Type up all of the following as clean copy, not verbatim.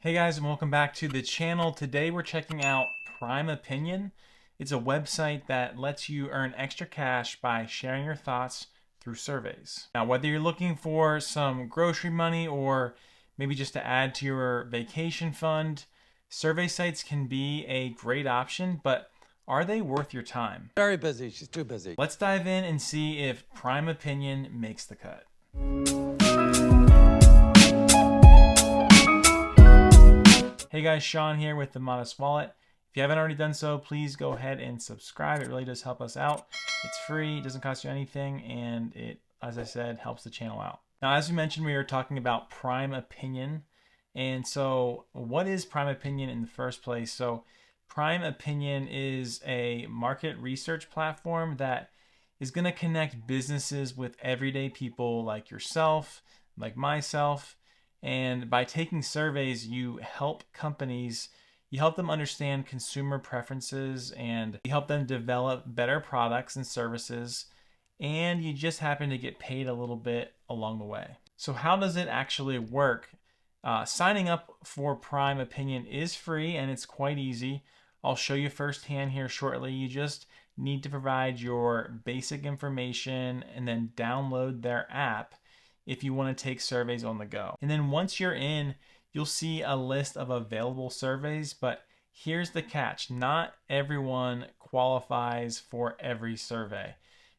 Hey guys, and welcome back to the channel. Today we're checking out Prime Opinion. It's a website that lets you earn extra cash by sharing your thoughts through surveys. Now, whether you're looking for some grocery money or maybe just to add to your vacation fund, survey sites can be a great option, but are they worth your time? Very busy. She's too busy. Let's dive in and see if Prime Opinion makes the cut. Hey guys, Sean here with the Modest Wallet. If you haven't already done so, please go ahead and subscribe. It really does help us out. It's free, it doesn't cost you anything, and it, as I said, helps the channel out. Now, as we mentioned, we were talking about Prime Opinion. And so what is Prime Opinion in the first place? So Prime Opinion is a market research platform that is going to connect businesses with everyday people like yourself, like myself. And by taking surveys, you help companies, you help them understand consumer preferences, and you help them develop better products and services, and you just happen to get paid a little bit along the way. So how does it actually work? Signing up for Prime Opinion is free and it's quite easy. I'll show you firsthand here shortly. You just need to provide your basic information and then download their app if you want to take surveys on the go. And then once you're in, you'll see a list of available surveys, but here's the catch. Not everyone qualifies for every survey.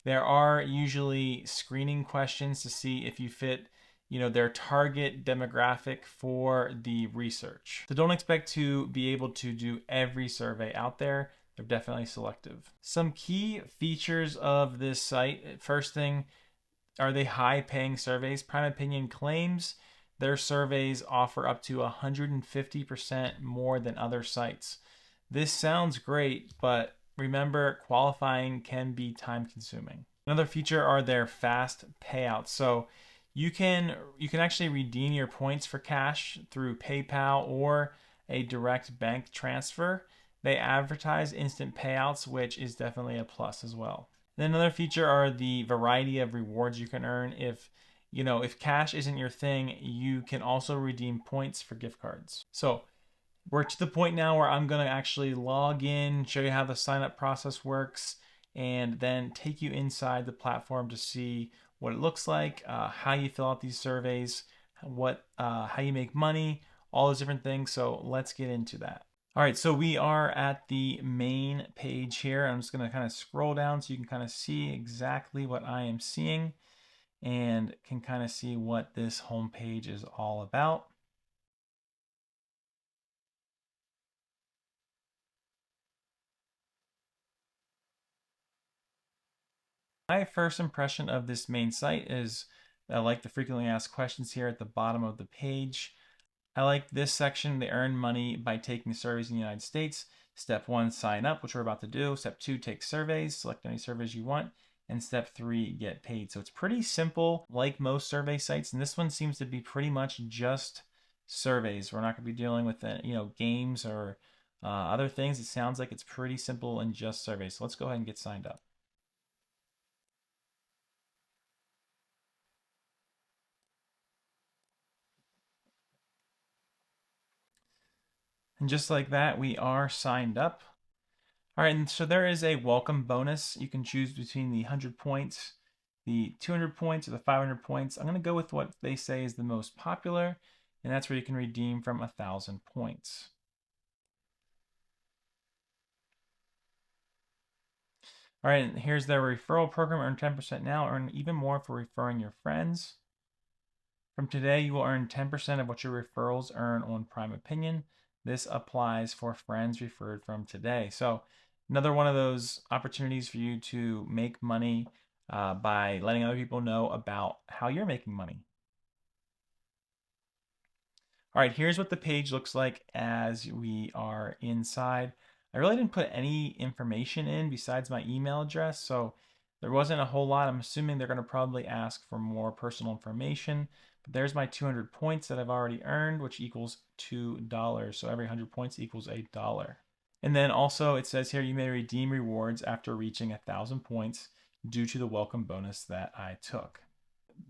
There are usually screening questions to see if you fit their target demographic for the research. So don't expect to be able to do every survey out there. They're definitely selective. Some key features of this site. First thing, are they high paying surveys? Prime Opinion claims their surveys offer up to 150% more than other sites. This sounds great, but remember, qualifying can be time consuming. Another feature are their fast payouts. So you can actually redeem your points for cash through PayPal or a direct bank transfer. They advertise instant payouts, which is definitely a plus as well. Then another feature are the variety of rewards you can earn. If cash isn't your thing, you can also redeem points for gift cards. So we're to the point now where I'm going to actually log in, show you how the sign up process works, and then take you inside the platform to see what it looks like, how you fill out these surveys, how you make money, all those different things. So let's get into that. All right, so we are at the main page here. I'm just going to kind of scroll down so you can kind of see exactly what I am seeing and can kind of see what this home page is all about. My first impression of this main site is I like the frequently asked questions here at the bottom of the page. I like this section. They earn money by taking surveys in the United States. Step 1, sign up, which we're about to do. Step 2, take surveys. Select any surveys you want. And step 3, get paid. So it's pretty simple, like most survey sites. And this one seems to be pretty much just surveys. We're not going to be dealing with games or other things. It sounds like it's pretty simple and just surveys. So let's go ahead and get signed up. And just like that, we are signed up. All right, and so there is a welcome bonus. You can choose between the 100 points, the 200 points, or the 500 points. I'm going to go with what they say is the most popular, and that's where you can redeem from 1,000 points. All right, and here's their referral program. Earn 10% now, earn even more for referring your friends. From today, you will earn 10% of what your referrals earn on Prime Opinion. This applies for friends referred from today. So another one of those opportunities for you to make money by letting other people know about how you're making money. All right, here's what the page looks like as we are inside. I really didn't put any information in besides my email address, so there wasn't a whole lot. I'm assuming they're going to probably ask for more personal information. But there's my 200 points that I've already earned, which equals $2. So every 100 points equals $8. And then also it says here you may redeem rewards after reaching 1,000 points due to the welcome bonus that I took.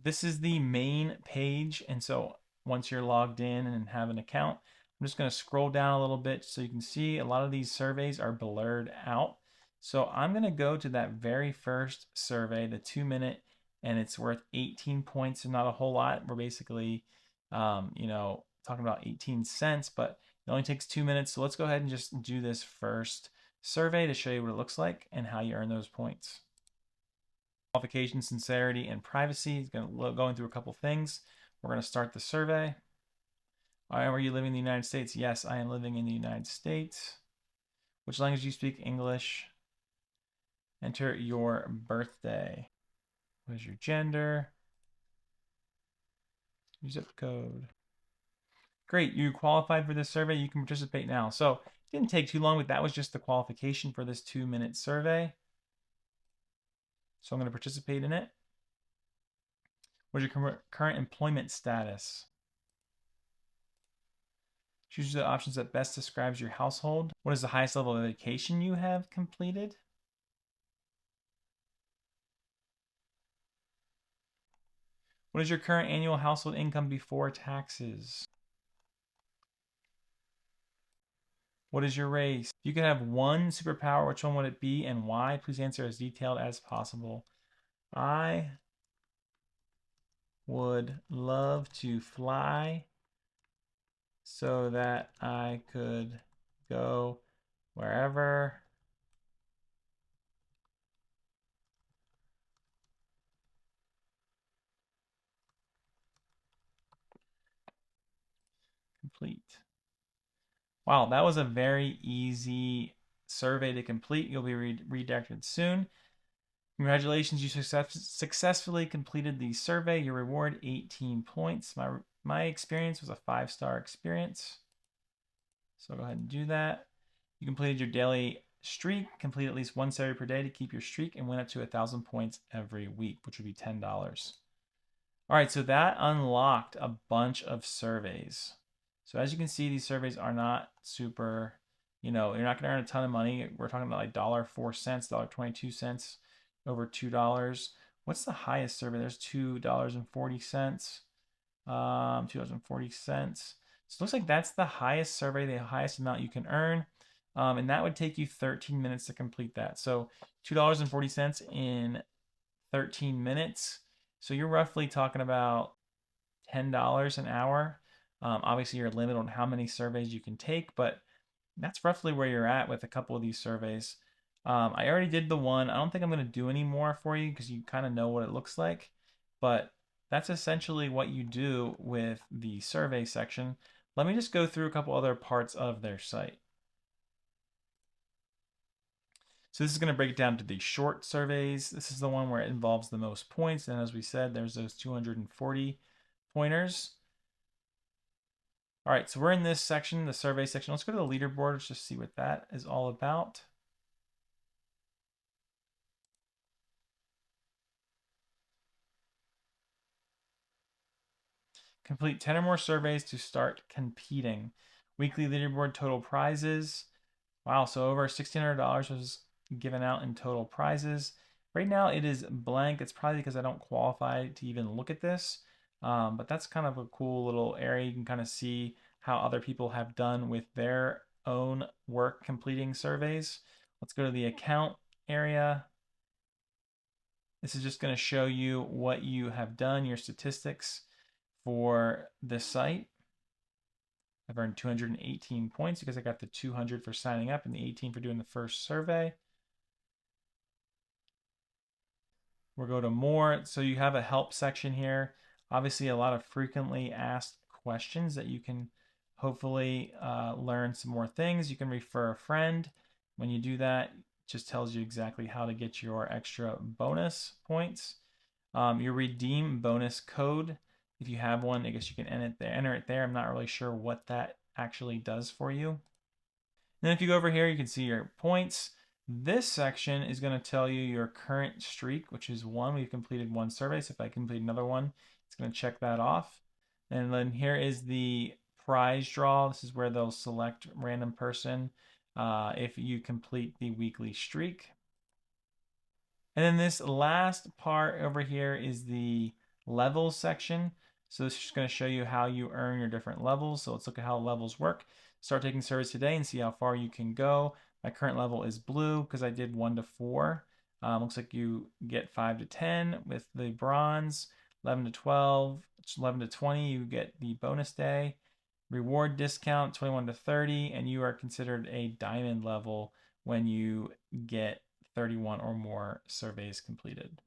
This is the main page, and so once you're logged in and have an account, I'm just going to scroll down a little bit so you can see a lot of these surveys are blurred out. So I'm going to go to that very first survey, the 2 minute, and it's worth 18 points, and not a whole lot. We're basically, talking about 18 cents, but it only takes 2 minutes. So let's go ahead and just do this first survey to show you what it looks like and how you earn those points. Qualification, sincerity, and privacy. It's going through a couple things. We're going to start the survey. Are you living in the United States? Yes, I am living in the United States. Which language do you speak? English. Enter your birthday. What is your gender? Your zip code. Great, you qualified for this survey. You can participate now. So it didn't take too long, but that was just the qualification for this 2 minute survey. So I'm going to participate in it. What is your current employment status? Choose the options that best describes your household. What is the highest level of education you have completed? What is your current annual household income before taxes? What is your race? If you could have one superpower, which one would it be and why? Please answer as detailed as possible. I would love to fly so that I could go wherever complete. Wow, that was a very easy survey to complete. You'll be redirected soon. Congratulations, you successfully completed the survey. Your reward, 18 points. My experience was a 5-star experience. So go ahead and do that. You completed your daily streak. Complete at least one survey per day to keep your streak and win up to 1,000 points every week, which would be $10. All right, so that unlocked a bunch of surveys. So as you can see, these surveys are not super, you're not going to earn a ton of money. We're talking about like $1.04, $1.22, over $2. What's the highest survey? There's $2.40. $2.40. So it looks like that's the highest survey, the highest amount you can earn. And that would take you 13 minutes to complete that. So $2.40 in 13 minutes. So you're roughly talking about $10 an hour. Obviously, you're limited on how many surveys you can take, but that's roughly where you're at with a couple of these surveys. I already did the one. I don't think I'm going to do any more for you because you kind of know what it looks like. But that's essentially what you do with the survey section. Let me just go through a couple other parts of their site. So this is going to break it down to the short surveys. This is the one where it involves the most points. And as we said, there's those 240 pointers. All right, so we're in this section, the survey section. Let's go to the leaderboard. Let's just see what that is all about. Complete 10 or more surveys to start competing. Weekly leaderboard total prizes. Wow, so over $1,600 was given out in total prizes. Right now it is blank. It's probably because I don't qualify to even look at this. But that's kind of a cool little area. You can kind of see how other people have done with their own work completing surveys. Let's go to the account area. This is just going to show you what you have done, your statistics for the site. I've earned 218 points because I got the 200 for signing up and the 18 for doing the first survey. We'll go to more. So you have a help section here. Obviously, a lot of frequently asked questions that you can hopefully learn some more things. You can refer a friend. When you do that, it just tells you exactly how to get your extra bonus points. Your redeem bonus code. If you have one, I guess you can enter it there. I'm not really sure what that actually does for you. And then if you go over here, you can see your points. This section is going to tell you your current streak, which is 1. We've completed 1 survey. So if I complete another one, it's going to check that off. And then here is the prize draw. This is where they'll select random person if you complete the weekly streak. And then this last part over here is the levels section. So this is just going to show you how you earn your different levels. So let's look at how levels work. Start taking surveys today and see how far you can go. My current level is blue because I did 1 to 4. Looks like you get 5 to 10 with the bronze, 11 to 12, 11 to 20, you get the bonus day. Reward discount 21 to 30, and you are considered a diamond level when you get 31 or more surveys completed.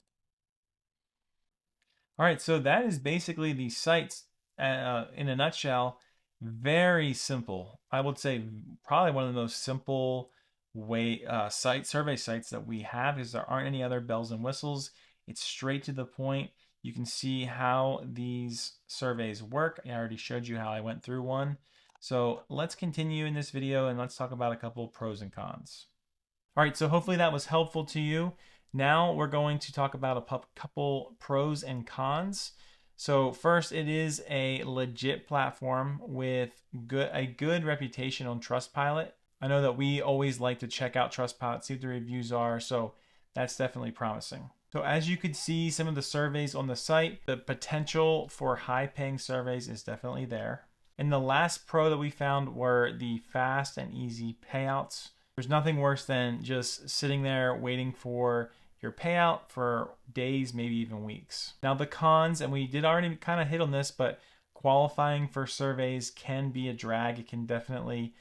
All right, so that is basically the sites in a nutshell. Very simple. I would say probably one of the most simple survey sites that we have, because there aren't any other bells and whistles. It's straight to the point. You can see how these surveys work. I already showed you how I went through one. So let's continue in this video and let's talk about a couple pros and cons. All right, so hopefully that was helpful to you. Now we're going to talk about a couple pros and cons. So first, it is a legit platform with a good reputation on Trustpilot. I know that we always like to check out Trustpilot, see what the reviews are, so that's definitely promising. So as you could see, some of the surveys on the site, the potential for high-paying surveys is definitely there. And the last pro that we found were the fast and easy payouts. There's nothing worse than just sitting there waiting for your payout for days, maybe even weeks. Now the cons, and we did already kind of hit on this, but qualifying for surveys can be a drag. It can definitely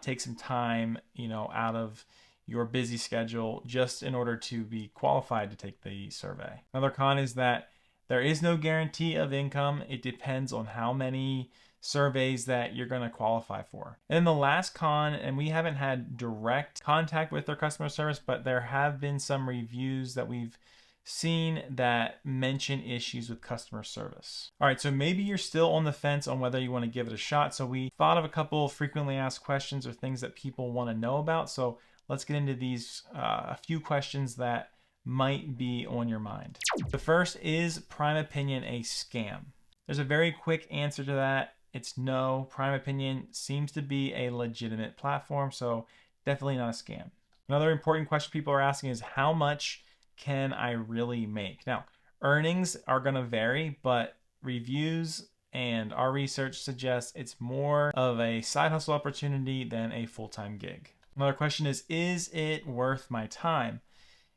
take some time, out of your busy schedule just in order to be qualified to take the survey. Another con is that there is no guarantee of income. It depends on how many surveys that you're going to qualify for. And then the last con, and we haven't had direct contact with their customer service, but there have been some reviews that we've seen that mention issues with customer service. All right, so maybe you're still on the fence on whether you want to give it a shot. So we thought of a couple frequently asked questions or things that people want to know about. So let's get into these, a few questions that might be on your mind. The first is Prime Opinion a scam? There's a very quick answer to that. It's no. Prime Opinion seems to be a legitimate platform, so definitely not a scam. Another important question people are asking is, how much can I really make? Now, earnings are going to vary, but reviews and our research suggests it's more of a side hustle opportunity than a full-time gig. Another question is it worth my time?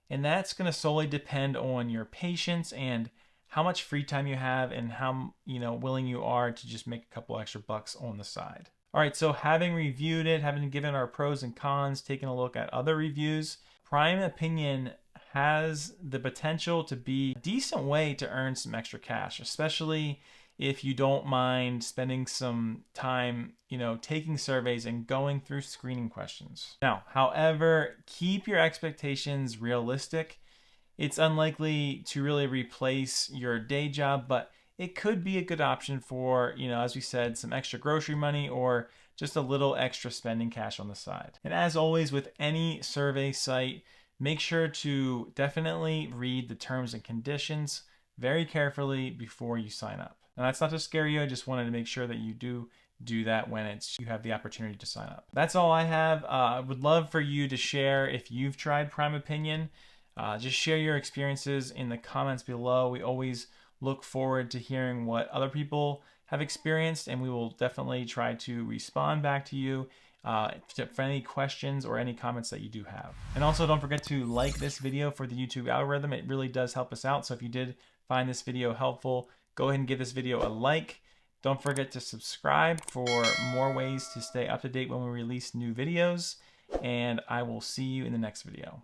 And that's going to solely depend on your patience and how much free time you have and how willing you are to just make a couple extra bucks on the side. All right, so having reviewed it, having given our pros and cons, taking a look at other reviews, Prime Opinion has the potential to be a decent way to earn some extra cash, especially if you don't mind spending some time, taking surveys and going through screening questions. Now, however, keep your expectations realistic. It's unlikely to really replace your day job, but it could be a good option for, as we said, some extra grocery money or just a little extra spending cash on the side. And as always with any survey site, make sure to definitely read the terms and conditions very carefully before you sign up. Now that's not to scare you, I just wanted to make sure that you do that when you have the opportunity to sign up. That's all I have. I would love for you to share if you've tried Prime Opinion. Just share your experiences in the comments below. We always look forward to hearing what other people have experienced, and we will definitely try to respond back to you for any questions or any comments that you do have. And also don't forget to like this video for the YouTube algorithm. It really does help us out. So if you did find this video helpful, go ahead and give this video a like. Don't forget to subscribe for more ways to stay up to date when we release new videos. And I will see you in the next video.